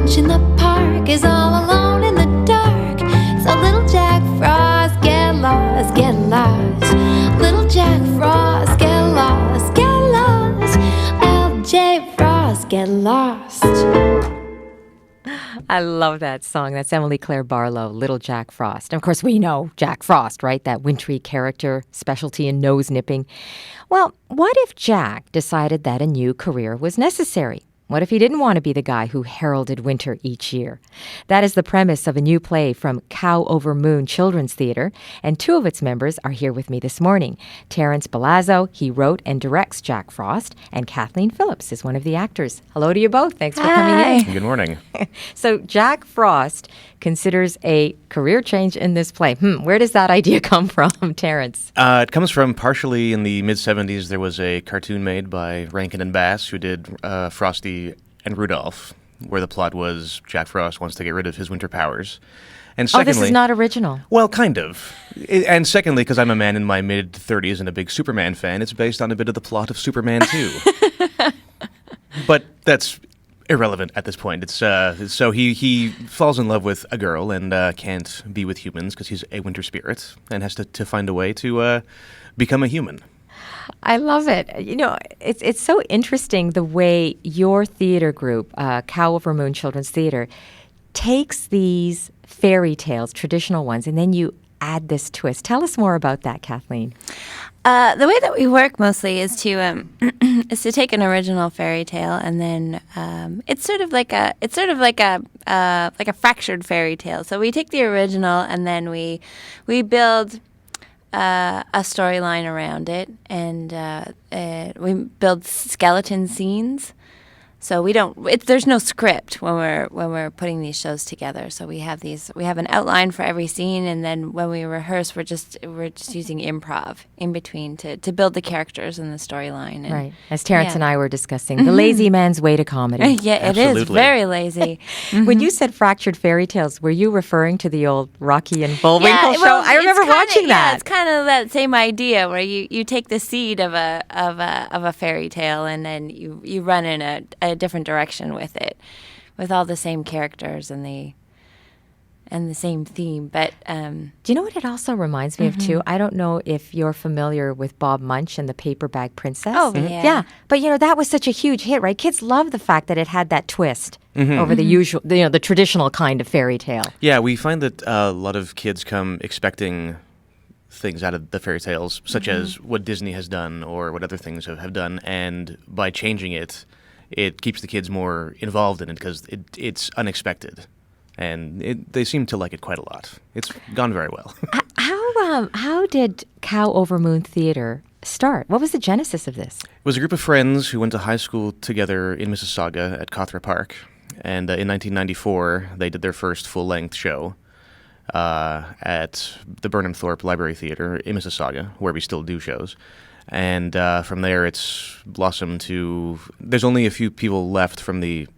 lunch in the park is all alone in the dark. So little Jack Frost, get lost, get lost. Little Jack Frost, get lost, get lost. L.J. Frost, get lost. I love that song. That's Emily Claire Barlow, Little Jack Frost. And of course, we know Jack Frost, right? That wintry character, specialty in nose nipping. Well, what if Jack decided that a new career was necessary? What if he didn't want to be the guy who heralded winter each year? That is the premise of a new play from Cow Over Moon Children's Theatre, and two of its members are here with me this morning. Terrence Balazzo, he wrote and directs Jack Frost, and Kathleen Phillips is one of the actors. Hello to you both. Thanks for coming in. Good morning. So Jack Frost considers a career change in this play. Where does that idea come from, Terrence? It comes from partially in the mid-'70s. There was a cartoon made by Rankin and Bass who did Frosty and Rudolph, where the plot was Jack Frost wants to get rid of his winter powers. And secondly, this is not original. Well, kind of. And secondly, because I'm a man in my mid-30s and a big Superman fan, it's based on a bit of the plot of Superman 2. But that's irrelevant at this point. It's so he falls in love with a girl and can't be with humans because he's a winter spirit and has to find a way to become a human. I love it. You know, it's so interesting the way your theater group, Cow Over Moon Children's Theatre, takes these fairy tales, traditional ones, and then you add this twist. Tell us more about that, Kathleen. The way that we work mostly is to take an original fairy tale and then it's sort of like a fractured fairy tale. So we take the original and then we build a storyline around it, and we build skeleton scenes. So there's no script when we're putting these shows together. So we have an outline for every scene, and then when we rehearse, we're just using improv in between to build the characters and the storyline. Right, as Terrence and I were discussing, the lazy man's way to comedy. Yeah, Absolutely. It is very lazy. When you said fractured fairy tales, were you referring to the old Rocky and Bullwinkle show? Well, I remember watching that. Yeah, it's kind of that same idea where you take the seed of a fairy tale and then you run in a different direction with it, with all the same characters and the same theme. But do you know what it also reminds me of too? I don't know if you're familiar with Bob Munch and the Paper Bag Princess. Oh, yeah. Yeah, but you know that was such a huge hit, right? Kids love the fact that it had that twist over the usual, the traditional kind of fairy tale. Yeah, we find that a lot of kids come expecting things out of the fairy tales, such as what Disney has done or what other things have done, and by changing it, it keeps the kids more involved in it because it's unexpected. And they seem to like it quite a lot. It's gone very well. How did Cow Over Moon Theatre start? What was the genesis of this? It was a group of friends who went to high school together in Mississauga at Cawthra Park. And in 1994, they did their first full-length show at the Burnham Thorpe Library Theatre in Mississauga, where we still do shows. And from there, it's blossomed to... There's only a few people left from the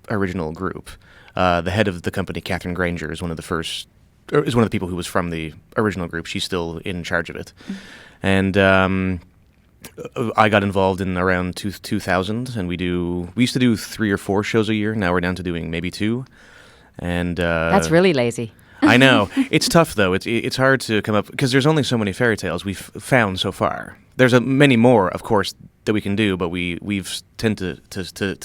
original group. The head of the company, Catherine Granger, is one of the people who was from the original group. She's still in charge of it. And I got involved in around 2000, and we used to do 3 or 4 shows a year. Now we're down to doing maybe 2. And That's really lazy. I know. It's tough, though. It's hard to come up, because there's only so many fairy tales we've found so far. There's many more, of course, that we can do, but we've tend to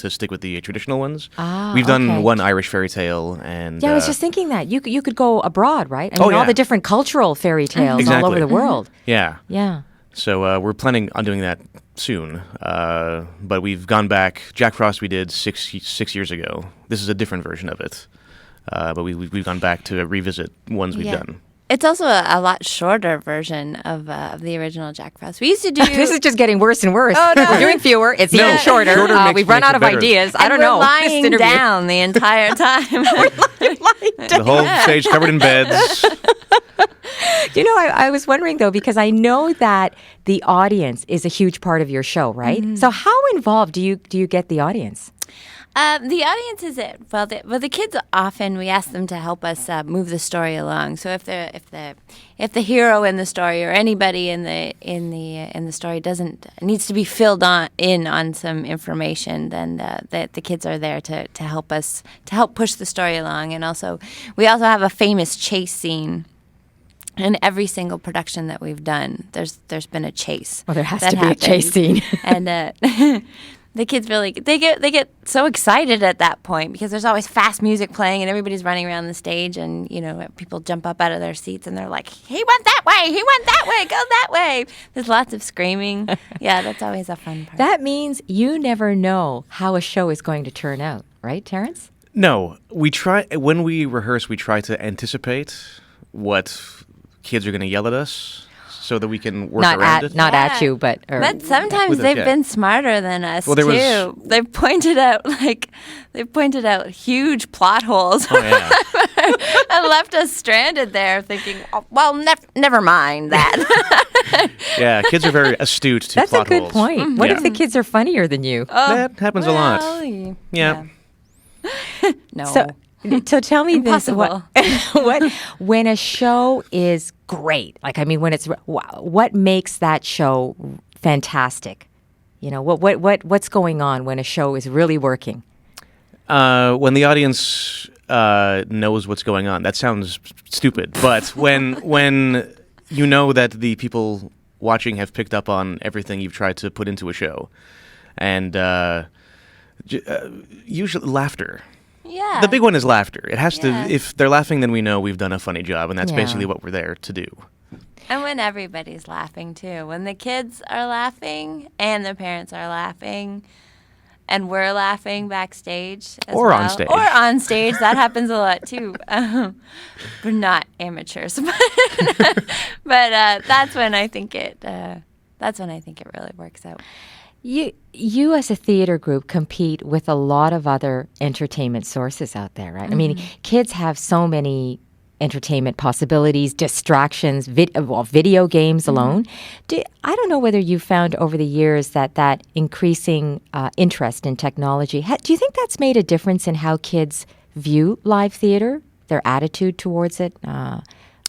stick with the traditional ones. We've done one Irish fairy tale, and yeah, I was just thinking that you could go abroad, right? I mean, all the different cultural fairy tales all over the world. Yeah. So we're planning on doing that soon, but we've gone back. Jack Frost we did six years ago. This is a different version of it, but we've gone back to revisit ones we've done. It's also a lot shorter version of the original Jack Frost. We used to do... This is just getting worse and worse. Oh, no. We're doing fewer. It's even shorter. We've run out of ideas. I don't know. We're lying down the entire time. We're lying down. The whole stage covered in beds. You know, I was wondering, though, because I know that the audience is a huge part of your show, right? So how involved do you get the audience? The audience is it. Well, the kids often we ask them to help us move the story along. So if the hero in the story or anybody in the story needs to be filled in on some information, then the kids are there to help us to help push the story along. And we also have a famous chase scene. In every single production that we've done, there's been a chase. Well, there has to be a chase scene. And the kids really they get so excited at that point because there's always fast music playing and everybody's running around the stage and people jump up out of their seats and they're like, he went that way, go that way. There's lots of screaming. Yeah, that's always a fun part. That means you never know how a show is going to turn out, right, Terrence? No, when we rehearse, we try to anticipate what kids are going to yell at us so that we can work around it. Not at you, but sometimes they've been smarter than us too. They've pointed out huge plot holes and left us stranded there thinking, oh, well, never mind that. Yeah, kids are very astute to That's plot a good holes. point. Mm-hmm. What if the kids are funnier than you? That happens a lot. Yeah. No. So tell me Impossible. this: when a show is great, when it's what makes that show fantastic? What's going on when a show is really working? When the audience knows what's going on. That sounds stupid, but when you know that the people watching have picked up on everything you've tried to put into a show, and usually laughter. Yeah. The big one is laughter. It has to. If they're laughing, then we know we've done a funny job, and that's basically what we're there to do. And when everybody's laughing too, when the kids are laughing and the parents are laughing, and we're laughing backstage on stage. Or on stage, that happens a lot too. We're not amateurs, but that's when I think it. That's when I think it really works out. You as a theater group compete with a lot of other entertainment sources out there, right? Mm-hmm. Kids have so many entertainment possibilities, distractions, video games alone. I don't know whether you've found over the years that increasing interest in technology, do you think that's made a difference in how kids view live theater, their attitude towards it?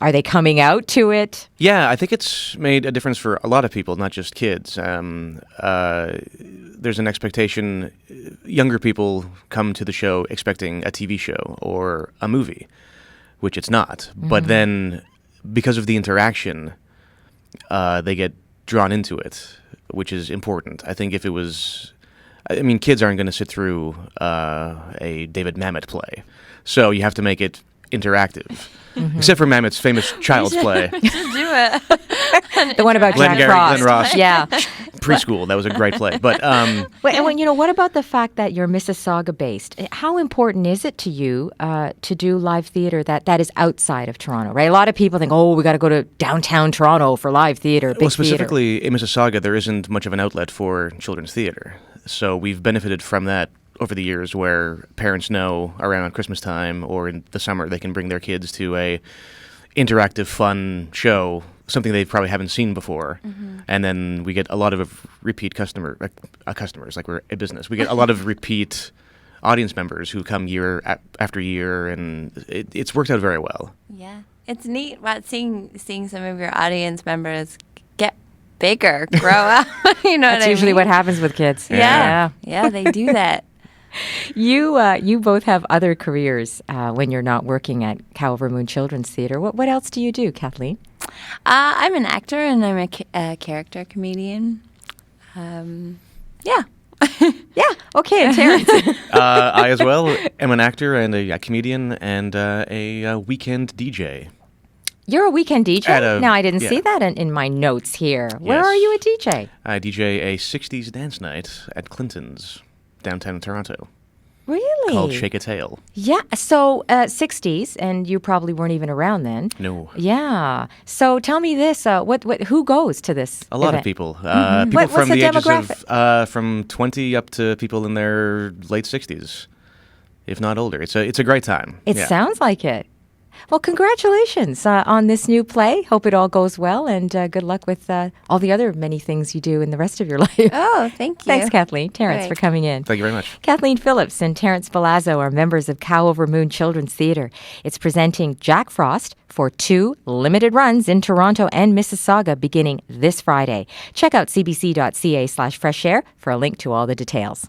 Are they coming out to it? Yeah, I think it's made a difference for a lot of people, not just kids. There's an expectation. Younger people come to the show expecting a TV show or a movie, which it's not. Mm-hmm. But then, because of the interaction, they get drawn into it, which is important. I think if it was... kids aren't going to sit through a David Mamet play. So you have to make it interactive. Mm-hmm. Except for Mamet's famous Child's Play. Do it. The one about Jack Frost. Glenn Ross. Yeah. Preschool. That was a great play. But what about the fact that you're Mississauga-based? How important is it to you to do live theater that is outside of Toronto, right? A lot of people think, we got to go to downtown Toronto for live theater, big specifically theater. In Mississauga, there isn't much of an outlet for children's theater. So we've benefited from that over the years, where parents know around Christmas time or in the summer they can bring their kids to a interactive, fun show, something they probably haven't seen before. Mm-hmm. And then we get a lot of repeat customers, like we're a business. We get a lot of repeat audience members who come year after year, and it's worked out very well. Yeah, it's neat seeing some of your audience members get bigger, grow up. That's usually what happens with kids. Yeah, they do that. You both have other careers when you're not working at Calvary Moon Children's Theatre. What else do you do, Kathleen? I'm an actor and I'm a character comedian. Yeah. Yeah. Okay, and Terrence. I as well am an actor and a comedian and a weekend DJ. You're a weekend DJ? Now, I didn't see that in my notes here. Where are you a DJ? I DJ a 60s dance night at Clinton's, downtown Toronto. Really? Called Shake a Tail. Yeah. So 60s, and you probably weren't even around then. No. Yeah. So tell me this: who goes to this? A lot event? of people. Mm-hmm. People What's from the the ages demographic? of from 20 up to people in their late 60s, if not older. It's a great time. It sounds like it. Well, congratulations on this new play. Hope it all goes well, and good luck with all the other many things you do in the rest of your life. Oh, thank you. Thanks, Kathleen. Terrence, Great. for coming in. Thank you very much. Kathleen Phillips and Terrence Balazzo are members of Cow Over Moon Children's Theatre. It's presenting Jack Frost for 2 limited runs in Toronto and Mississauga beginning this Friday. Check out cbc.ca/fresh air for a link to all the details.